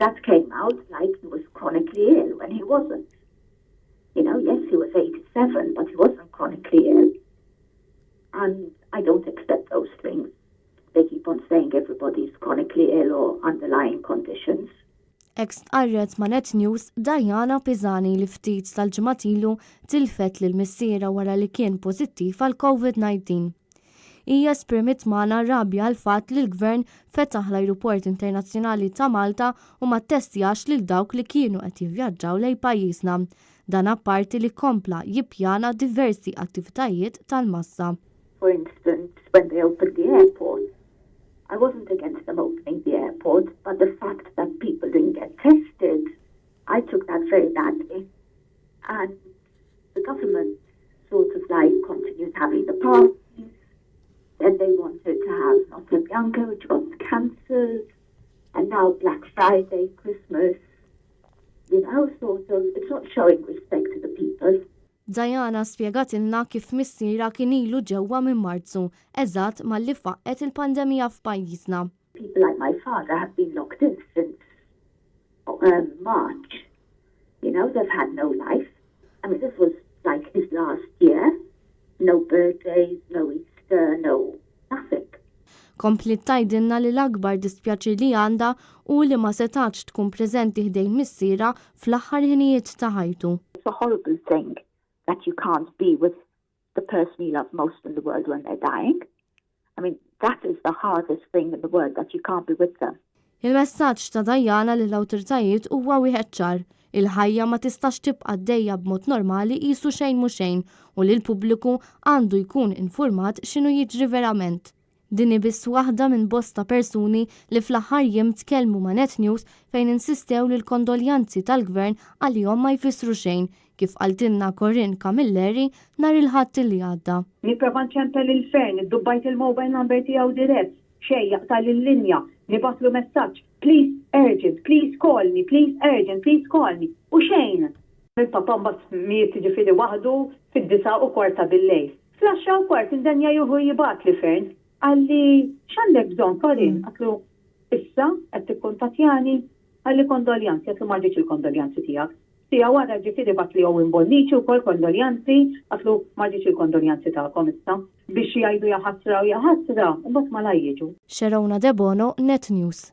that came out like he was chronically ill when he wasn't. Yes, he was 87, but he wasn't chronically ill. And I don't accept those things. They keep on saying everybody's chronically ill or underlying conditions. Qarret ma' Net News Diana Pisani li ftit tal-ġimgħat tilfet lil missiera wara li kien pożittiv għal COVID-19. Hija esprimit magħna rabja għal fatt li l-Gvern fetaħ l-Ajruport Internazzjonali ta' Malta u ma ttestjax lil dawk li kienu qed jivvjaġġaw lejn pajjiżna. Dan apparti li kompla jippjana diversi attivitajiet tal-massa. For instance, when they opened the airport, I wasn't against them opening the airport, but the fact that people didn't get tested, I took that very badly. And the government sort of continued having the parties. Then they wanted to have Nota Bianca, which was cancelled. And now Black Friday, Christmas, it's not showing respect to the people. Diana spjegatilna kif missiera kien ilu ġewwa minn Marzu, eżatt malli faqqet il-pandemija f'pajjiżna. People like my father have been locked in since March. They've had no life. This was like his last year. No birthdays, no Easter, no nothing. Komplit tajdinna li l-akbar dispjaċir li għandha u li ma setax tkun preżenti ħdejn missiera fl-aħħar ħinijiet ta' ħajtu. It's a horrible thing that you can't be with the person you love most in the world when they're dying. That is the hardest thing in the world, that you can't be with them. Il-messaġġ ta' Diana lill awtoritajiet huwa wieħed ċar. Il-ħajja ma tistax tibqa' għaddejja b'mod normali qisu xejn mhu xejn u li l-pubbliku għandu jkun infurmat x'inhu jiġri verament. Dini biss waħda minn bosta persuni li fl-aħħar jiem tkellmu ma' Net News fejn insistew li l-kondoljanzi tal-Gvern għalihom ma jfissru xejn kif qaltilna Corinne Camilleri nhar il-Ħadd li għadda. Nipprova nċempel il-fern, iddubbajt il-mobile number tiegħu dirett, xejn jaqtal il-linja, nibatlu messaġġ, please urgent, please call me, please urgent, please call me. U xejn. Il-papa mbagħad miet ġifieri waħdu fid-9:15 bil-lejl. Fl-10:15 indenja juhu jibat li fern. Għalli, x'għandek bżonn, Corinne? Għatlu, issa, qed tikkuntattjani, għalli kondoljanzi, għatlu marġiċ il-kondoljanzi tiegħek. Sija wara ġifieri bat li Owen Bonnici wkoll kondoljanzi, għatlu marġiċ il-kondoljanzi tagħkom issa. Biex jgħidu jaħassra u jaħassra, imbagħad ma jiġu. Xerowna De Bono, Net News.